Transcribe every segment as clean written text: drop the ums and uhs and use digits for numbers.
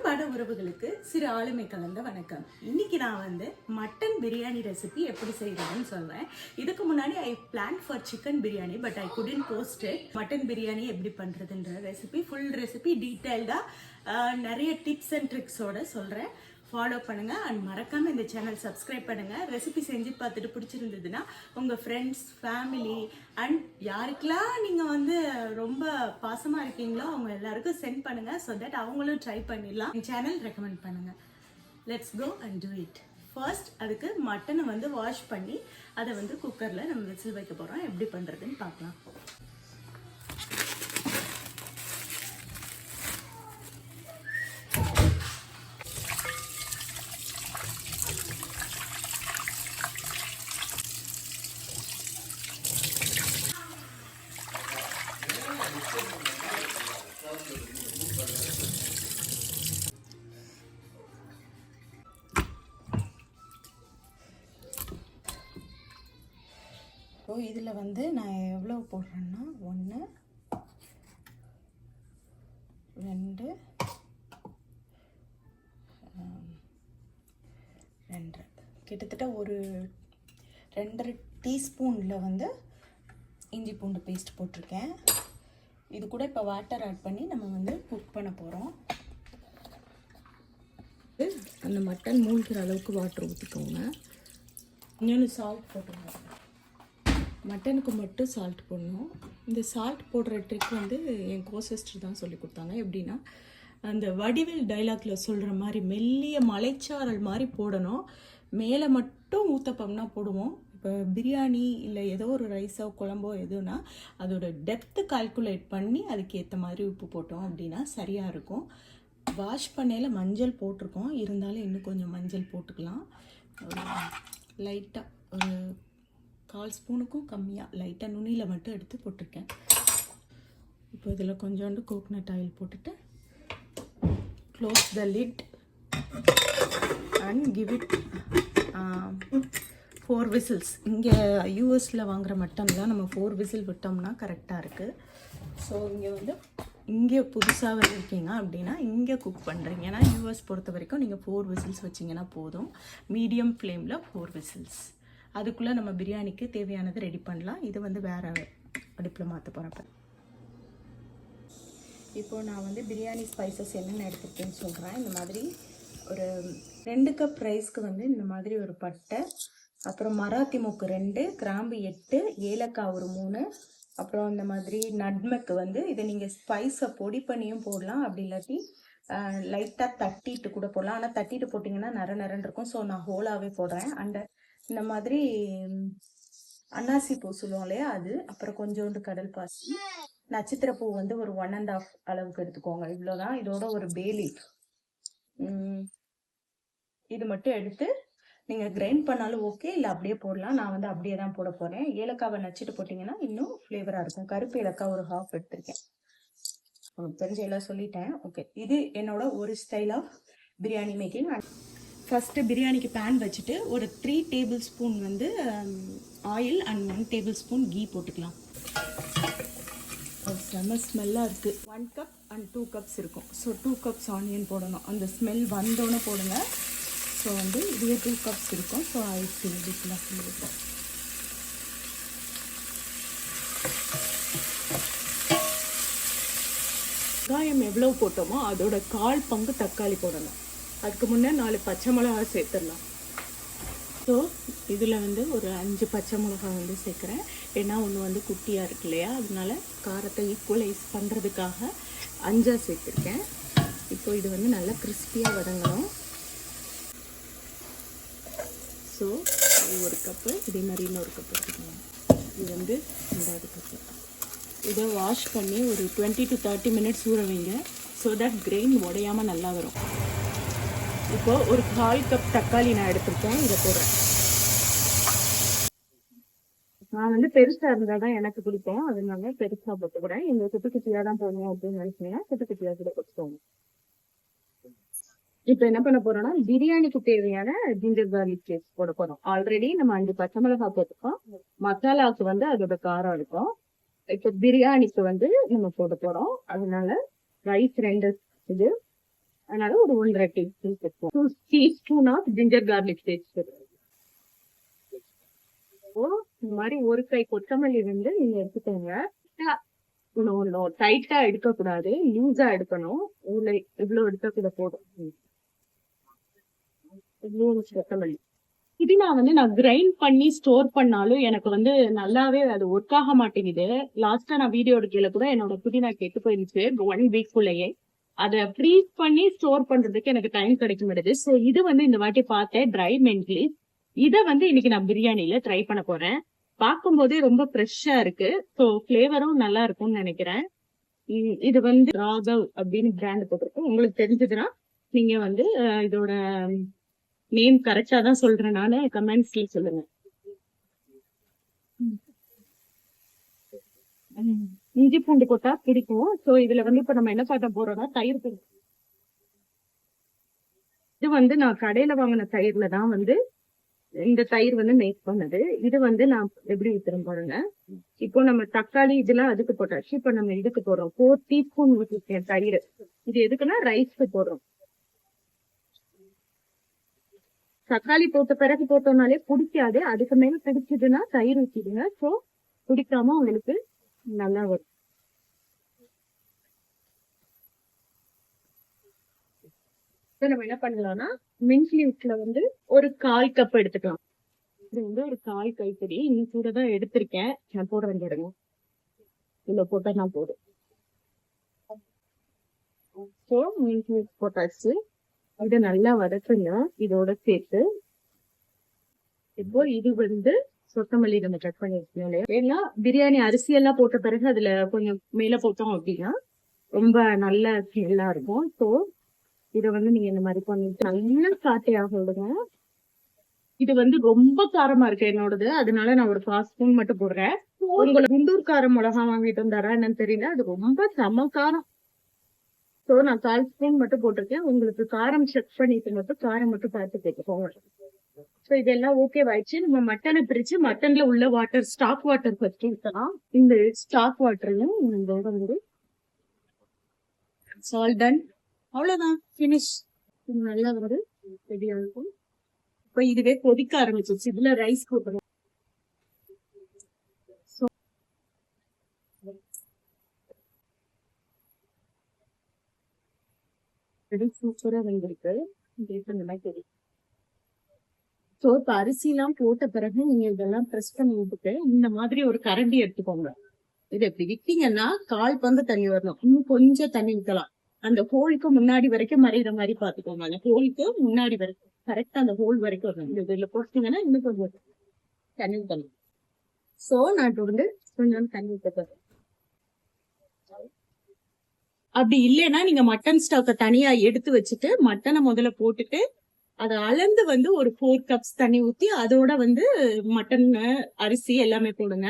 அன்பான உறவுகளுக்கு சிறு ஆளுமை கலந்த வணக்கம். இன்னைக்கு நான் வந்து மட்டன் பிரியாணி ரெசிபி எப்படி செய்யறதுன்னு சொல்றேன். இதுக்கு முன்னாடி ஐ plan for chicken biryani, but I குடின் post it. Mutton biryani எப்படி பண்றதுன்ற ரெசிபி, ஃபுல் ரெசிபி டீடைல்டா நிறைய டிப்ஸ் அண்ட் ட்ரிக்ஸோட சொல்றேன். ஃபாலோ பண்ணுங்க அண்ட் மறக்காம இந்த சேனல் சப்ஸ்கிரைப் பண்ணுங்க. ரெசிபி செஞ்சு பார்த்துட்டு பிடிச்சிருந்ததுன்னா உங்க ஃப்ரெண்ட்ஸ், ஃபேமிலி அண்ட் யாருக்கெல்லாம் நீங்க வந்து ரொம்ப பாசமா இருக்கீங்களோ அவங்க எல்லாருக்கும் சென்ட் பண்ணுங்க. ஸோ தட் அவங்களும் ட்ரை பண்ணிடலாம். என் சேனல் ரெக்கமெண்ட் பண்ணுங்க. Let's go and do it. First அதுக்கு மட்டனை வந்து வாஷ் பண்ணி அதை வந்து குக்கரில் நம்ம விசில் வைக்க போகிறோம். எப்படி பண்ணுறதுன்னு பார்க்கலாம். இதில் வந்து நான் எவ்வளோ போடுறேன்னா 1 2 2 கிட்டத்தட்ட ஒரு 2.5 டீஸ்பூனில் வந்து இஞ்சி பூண்டு பேஸ்ட் போட்டிருக்கேன். இது கூட இப்போ வாட்டர் ஆட் பண்ணி நம்ம வந்து குக் பண்ண போகிறோம். அந்த மட்டன் மூழ்கிற அளவுக்கு வாட்டர் ஊற்றிக்கோங்க. இன்னொன்று சால்ட் போட்டுருங்க. மட்டனுக்கு மட்டும் சால்ட் போடணும். இந்த சால்ட் போடுற ட்ரிக் வந்து என் கோசிஸ்டர் தான் சொல்லி கொடுத்தாங்க. எப்படின்னா அந்த வடிவேல் டைலாக்ல சொல்கிற மாதிரி மெல்லிய மலைச்சாரல் மாதிரி போடணும். மேலே மட்டும் ஊத்தப்பம்னா போடுவோம். இப்போ பிரியாணி இல்லை ஏதோ ஒரு ரைஸோ குழம்போ எதுனா அதோட டெப்த்து கால்குலேட் பண்ணி அதுக்கு ஏற்ற மாதிரி உப்பு போட்டோம் அப்படின்னா சரியாக இருக்கும். வாஷ் பண்ணையில் மஞ்சள் போட்டிருக்கோம், இருந்தாலும் இன்னும் கொஞ்சம் மஞ்சள் போட்டுக்கலாம். லைட்டாக ஒரு 1/4 ஸ்பூனுக்கும் கம்மியாக லைட்டாக நுனியில் மட்டும் எடுத்து போட்டிருக்கேன். இப்போ இதில் கொஞ்சோண்டு கோகனட் ஆயில் போட்டுட்டு close the lid and give it 4 whistles. இங்கே யூஎஸில் வாங்குகிற மட்டன்லாம் நம்ம 4 விசில் விட்டோம்னா கரெக்டாக இருக்குது. ஸோ இங்கே வந்து இங்கே புதுசாக இருக்கீங்க அப்படின்னா இங்கே குக் பண்ணுறீங்கன்னா யூஎஸ் பொறுத்த வரைக்கும் நீங்கள் 4 விசில்ஸ் வச்சிங்கன்னா போதும். மீடியம் ஃப்ளேமில் 4 விசில்ஸ். அதுக்குள்ளே நம்ம பிரியாணிக்கு தேவையானது ரெடி பண்ணலாம். இது வந்து வேறு அடுப்பில் மாற்ற போகிறப்ப. இப்போது நான் வந்து பிரியாணி ஸ்பைசஸ் என்னென்ன எடுத்துருக்கேன்னு சொல்கிறேன். இந்த மாதிரி ஒரு 2 கப் ரைஸ்க்கு வந்து இந்த மாதிரி ஒரு பட்டை, அப்புறம் மராத்தி மூக்கு 2, கிராம்பு 8, ஏலக்காய் ஒரு 3, அப்புறம் இந்த மாதிரி நட்மெக்கு வந்து இதை நீங்கள் ஸ்பைஸை பொடி பண்ணியும் போடலாம். அப்படி இல்லாட்டி லைட்டாக தட்டிட்டு கூட போடலாம். ஆனால் தட்டிட்டு போட்டிங்கன்னா நரன்னு இருக்கும். ஸோ நான் ஹோலாகவே போடுறேன். அண்ட் இந்த மாதிரி அன்னாசி பூ சொல்லுவோம் இல்லையா அது, அப்புறம் கொஞ்சோண்டு கடல் பாசி, நட்சத்திர பூ வந்து ஒரு 1.5 அளவுக்கு எடுத்துக்கோங்க. இவ்வளோதான். இதோட ஒரு பே லீஃப், இது மட்டும் எடுத்து நீங்கள் கிரைண்ட் பண்ணாலும் ஓகே, இல்லை அப்படியே போடலாம். நான் வந்து அப்படியே தான் போட போகிறேன். ஏலக்காவை நச்சுட்டு போட்டிங்கன்னா இன்னும் ஃப்ளேவராக இருக்கும். கருப்பு ஏலக்காய் ஒரு 1/2 எடுத்திருக்கேன். உங்களுக்கு தெரிஞ்ச எல்லாம் சொல்லிட்டேன். ஓகே, இது என்னோட ஒரு style of biryani making. First பிரியாணிக்கு பேன் வச்சுட்டு ஒரு 3 டேபிள் ஸ்பூன் வந்து oil and 1 tablespoon ghee போட்டுக்கலாம். செம்ம ஸ்மெல்லாக இருக்குது. 1 கப் அண்ட் 2 கப்ஸ் இருக்கும். ஸோ 2 கப்ஸ் ஆனியன் போடணும். அந்த ஸ்மெல் வந்தோன்னே போடுங்க. ஸோ வந்து இதுவே 2 கப்ஸ் இருக்கும். ஸோ ஐஸ் இதுக்கெல்லாம் இருக்கும். வெங்காயம் எவ்வளோ போட்டோமோ அதோட 1/4 பங்கு தக்காளி போடணும். அதுக்கு முன்னே 4 பச்சை மிளகா சேர்த்துடலாம். ஸோ இதில் வந்து ஒரு 5 பச்சை மிளகா வந்து சேர்க்குறேன். ஏன்னா ஒன்று வந்து குட்டியாக இருக்கு இல்லையா, அதனால காரத்தை ஈக்குவலைஸ் பண்ணுறதுக்காக 5 சேர்த்துருக்கேன். இப்போ இது வந்து நல்லா கிறிஸ்பியாக வதங்கணும். ஸோ இது 1 கப்பு, இதே மாதிரி இன்னொரு கப்பு எடுத்துக்கணும். இது வந்து 2வது கப்பு. இதை வாஷ் பண்ணி ஒரு 20 to 30 மினிட்ஸ் ஊற வைங்க. ஸோ தட் கிரெயின் உடையாமல் நல்லா வரும். இப்போது ஒரு 1/4 கப் தக்காளி நான் எடுத்துருக்கேன். இதை போடுறேன். நான் வந்து பெருசாக இருந்தால் தான் எனக்கு பிடிக்கும், அதனால பெருசாக போட்டுக்கிறேன். எங்கள் குட்டி குட்டியாக தான் போடணும் அப்படின்னு நினைச்சீங்கன்னா குட்டி குட்டியாக கூட போட்டுக்கோங்க. இப்போ என்ன பண்ண போறோம்னா பிரியாணிக்கு தேவையான ஜிஞ்சர் கார்லிக் பேஸ்ட் போட போறோம். ஆல்ரெடி நம்ம 5 பச்சை மிளகாய் போட்டுருக்கோம். மசாலாவுக்கு வந்து அதோட காரம் இருக்கும். இப்போ பிரியாணிக்கு வந்து நம்ம போட போறோம். அதனால ரைஸ் 2 இது, அதனால ஒரு 1.5 டீஸ்பூன் சேர்ப்போம். 2 teaspoon of ginger garlic paste. இந்த மாதிரி ஒரு கை கொத்தமல்லி வந்து நீங்க எடுத்துக்கோங்க. டைட்டா எடுக்கக்கூடாது, லூஸா எடுக்கணும். இவ்வளவு எடுக்கக்கூட போதும். கொத்தமல்லி இது நான் கிரைண்ட் பண்ணி ஸ்டோர் பண்ணாலும் எனக்கு வந்து நல்லாவே அது ஒர்க் ஆக மாட்டேங்குது. லாஸ்டா நான் வீடியோ எடுக்கல கூட என்னோட புதினா கெட்டு போயிருச்சு 1 வீக்குள்ளேயே. அதை ஃப்ரீஸ் பண்ணி ஸ்டோர் பண்றதுக்கு எனக்கு டைம் கிடைக்க மாட்டேது. ஸோ இது வந்து இந்த வாட்டி பார்த்தேன் ட்ரை மென்ட் லீஃப். இதை வந்து இன்னைக்கு நான் பிரியாணில ட்ரை பண்ண போறேன். பார்க்கும்போதே ரொம்ப ஃப்ரெஷ்ஷா இருக்கு. ஸோ ஃபிளேவரும் நல்லா இருக்கும்னு நினைக்கிறேன். இது வந்து ராகவ் அப்படின்னு பிராண்ட் போட்டிருக்கோம். உங்களுக்கு தெரிஞ்சதுன்னா நீங்க வந்து இதோட நேம் கரெக்டா தான் சொல்றேன் நானு, கமெண்ட்ஸ்ல சொல்லுங்க. இஞ்சி பூண்டு கொட்டா பிடிக்கும். சோ இதுல வந்து இப்ப நம்ம என்ன பண்ண போறோம்னா தயிர். இது வந்து நான் கடையில வாங்கின தயிர்ல தான் வந்து இந்த தயிர் வந்து மேக் பண்ணது. இது வந்து நான் எப்படி ஊத்துறேன் பாருங்க. இப்போ நம்ம தக்காளி இதெல்லாம் அதுக்கு போட்டாச்சு. இப்ப நம்ம இதுக்கு போடுறோம் 4 டீஸ்பூன் ஊற்றிருக்கேன் தயிர். இது எதுக்குன்னா ரைஸ்க்கு போடுறோம். தக்காளி போட்ட பிறகு போட்டோம்னாலே பிடிக்காது. அதுக்கு மேல பிடிச்சதுன்னா தயிர் ஊற்றிடுங்க. ஸோ பிடிக்காம உங்களுக்கு நல்லா வரும். நம்ம என்ன பண்ணலாம்னா மின்ட் லீவ்ஸ்ல வந்து ஒரு 1/4 கப் எடுத்துக்கலாம். இது வந்து ஒரு 1/4 கைப்பிடி. இன்னும் கூட தான் எடுத்திருக்கேன். நான் போட வேண்டிய இவ்வளவு போட்டா நான் போதும். ஸோ மின்ட் லீவ்ஸ் போட்டாச்சு. இதை நல்லா வதக்குங்க இதோட சேர்த்து. இப்போ இது வந்து கொத்தமல்லி நம்ம கட் பண்ணி வச்சுக்கோங்க. ஏன்னா பிரியாணி அரிசி எல்லாம் போட்ட பிறகு அதுல கொஞ்சம் மேல போட்டோம் அப்படின்னா ரொம்ப நல்ல ஸ்மெல்லா இருக்கும். ஸோ இதை வந்து நீங்க இந்த மாதிரி பண்ணிட்டு நல்லா சாட்டையாக விடுங்க. இது வந்து ரொம்ப காரமா இருக்கு என்னோடது, அதனால நான் ஒரு 4 ஸ்பூன் மட்டும் போடுறேன். உங்களுக்கு குண்டூர் காரம் மிளகா வாங்கிட்டு வந்தாரா என்னன்னு தெரியல, அது ரொம்ப செம காரம். ஸோ நான் 4 ஸ்பூன் மட்டும் போட்டிருக்கேன். உங்களுக்கு காரம் செக் பண்ணிட்டு மட்டும் காரம் மட்டும் பார்த்து கேட்கப்போங்க. ஸோ இதெல்லாம் ஓகே ஆயிடுச்சு. நம்ம மட்டனை பிரிச்சு மட்டன்ல உள்ள வாட்டர் ஸ்டாக் வாட்டர் ஃபர்ஸ்ட் ஊற்றலாம். இந்த ஸ்டாக் வாட்டர்லையும் இதோட வந்து சால்ட் டன். அவ்வளவுதான், ஃபினிஷ். நல்லா வந்து ரெடியா இருக்கும். இப்ப இதுவே கொதிக்க ஆரம்பிச்சிருச்சு. இதுல ரைஸ் போட்டுருவோம். சூப்பரா வெந்திருக்கு. ஸோ இப்ப அரிசி எல்லாம் போட்ட பிறகு நீங்க இதெல்லாம் ப்ரெஸ் பண்ணி விட்டுட்டு இந்த மாதிரி ஒரு கரண்டி எடுத்துக்கோங்க. இது எப்படி விட்டீங்கன்னா 1/4 பங்கு தண்ணி வரணும். இன்னும் கொஞ்சம் தண்ணி ஊற்றலாம். அந்த ஹோலுக்கு முன்னாடி வரைக்கும் மறைகிற மாதிரி பாத்துக்கோங்க. அந்த ஹோலுக்கு முன்னாடி வரைக்கும் கரெக்டா அந்த ஹோல் வரைக்கும் வரணும். இதுல போட்டீங்கன்னா இன்னும் கொஞ்சம் தண்ணி ஊற்றணும். சோ நான் இப்ப வந்து கொஞ்சம் தண்ணி ஊத்த. அப்படி இல்லைன்னா நீங்க மட்டன் ஸ்டாக்கை தனியா எடுத்து வச்சுட்டு மட்டனை முதல்ல போட்டுட்டு அதை அளந்து வந்து ஒரு 4 கப்ஸ் தண்ணி ஊத்தி அதோட வந்து மட்டன் அரிசி எல்லாமே போடுங்க.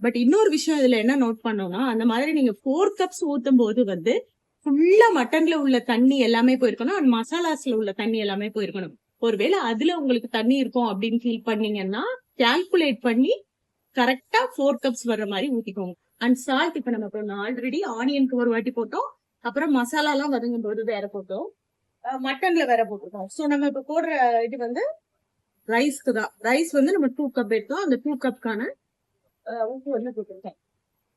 பட் இன்னொரு விஷயம் இதுல என்ன நோட் பண்ணோம்னா, அந்த மாதிரி நீங்க 4 கப்ஸ் ஊத்தும் போது வந்து ஃபுல்லா மட்டன்ல உள்ள தண்ணி எல்லாமே போயிருக்கணும், அண்ட் மசாலாஸ்ல உள்ள தண்ணி எல்லாமே போயிருக்கணும். ஒருவேளை அதுல உங்களுக்கு தண்ணி இருக்கும் அப்படின்னு ஃபீல் பண்ணீங்கன்னா கால்குலேட் பண்ணி கரெக்டா 4 கப்ஸ் வர்ற மாதிரி ஊத்திக்கோங்க. அண்ட் சால்ட் இப்ப நம்ம ஆல்ரெடி ஆனியனுக்கு ஒரு வாட்டி போட்டோம், அப்புறம் மசாலா எல்லாம் வதங்கும் போது வேற போட்டோம், மட்டன்ல வேற போட்டிருக்கோம். சோ நம்ம இப்ப போடுற இது வந்து ரைஸ்க்கு தான். ரைஸ் வந்து நம்ம 2 கப் எடுத்தோம். அந்த 2 கப்கான உப்பு வந்து போட்டிருக்கேன்.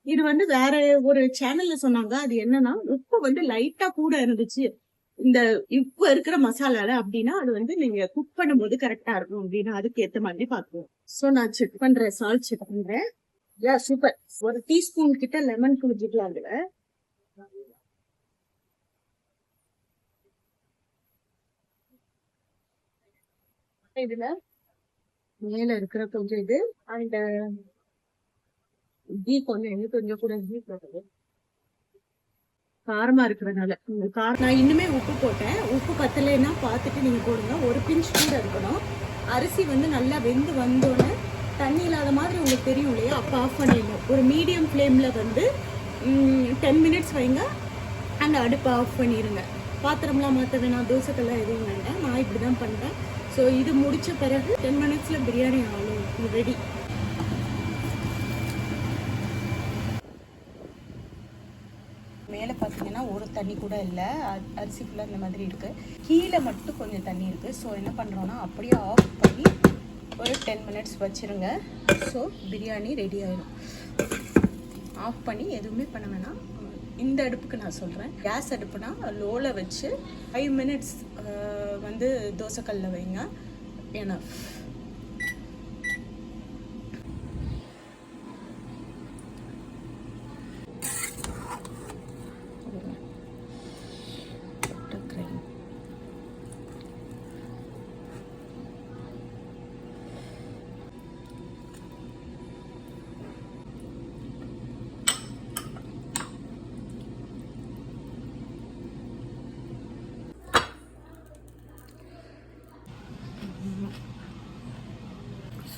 இது வந்து வேற ஒரு சேனல்ல சொன்னாங்க. அது என்னன்னா உப்பு வந்து லைட்டா கூட இருந்துச்சு இந்த உப்பு இருக்கிற மசாலால அப்படின்னா அது வந்து நீங்க குக் பண்ணும்போது கரெக்டா இருக்கும் அப்படின்னு அதுக்கு ஏத்த மாதிரி பாக்குவோம். சோ நான் செக் பண்றேன், சால்ட் செக் பண்றேன். சூப்பர். ஒரு டீஸ்பூன் கிட்ட லெமன் குடிச்சிக்கலாம். அதுல இதுல மேல இருக்கிற கொஞ்சம் இது அண்ட் கீ கொஞ்சம் கூட கீ போடுறது காரமா இருக்கிறதுனால. நான் இன்னுமே உப்பு போட்டேன். உப்பு பத்தலைன்னா பார்த்துட்டு நீங்க போடுங்க. ஒரு பிஞ்ச் கூட இருக்கணும். அரிசி வந்து நல்லா வெந்து வந்தோடனே தண்ணி இல்லாத மாதிரி உங்களுக்கு தெரியும் இல்லையா, அப்போ ஆஃப் பண்ணிடணும். ஒரு மீடியம் ஃப்ளேம்ல வந்து 10 மினிட்ஸ் வைங்க. அந்த அடுப்பை ஆஃப் பண்ணிடுங்க. பாத்திரம்லாம் மாற்ற வேணாம், தோசைக்கெல்லாம் எதுவும் வேண்டாம். நான் இப்படிதான் பண்றேன். ஸோ இது முடிச்ச பிறகு 10 மினிட்ஸ்ல பிரியாணி ஆகும் ரெடி. மேலே பார்த்தீங்கன்னா ஒரு தண்ணி கூட இல்லை, அரிசி ஃபுல்லாக இந்த மாதிரி இருக்குது. கீழே மட்டும் கொஞ்சம் தண்ணி இருக்குது. ஸோ என்ன பண்ணுறோன்னா அப்படியே ஆஃப் பண்ணி ஒரு 10 மினிட்ஸ் வச்சுருங்க. ஸோ பிரியாணி ரெடி ஆகிடும். ஆஃப் பண்ணி எதுவுமே பண்ண வேணாம். இந்த அடுப்புக்கு நான் சொல்கிறேன். கேஸ் அடுப்புனா லோவில் வச்சு 5 மினிட்ஸ் வந்து தோசைக்கல்லில் வைங்க. ஏன்னா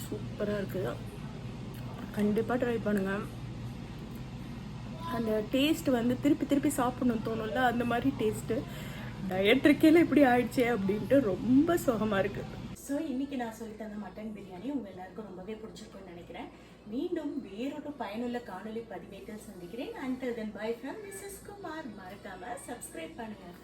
சூப்பராக இருக்குது. கண்டிப்பாக ட்ரை பண்ணுங்கள். அந்த டேஸ்ட் வந்து திருப்பி திருப்பி சாப்பிடணும்னு தோணும்ல, அந்த மாதிரி டேஸ்ட்டு. டயட் இருக்கையில் இப்படி ஆயிடுச்சே அப்படின்ட்டு ரொம்ப சுகமாக இருக்குது. ஸோ இன்றைக்கி நான் சொல்லி தந்த மட்டன் பிரியாணி உங்கள் எல்லாருக்கும் ரொம்பவே பிடிச்சிருக்குன்னு நினைக்கிறேன். மீண்டும் வேறொரு பயனுள்ள காணொலி பதிவேட்டில் சந்திக்கிறேன். Until then, bye from Mrs. Kumar. மறக்காமல் சப்ஸ்கிரைப் பண்ணுங்கள்.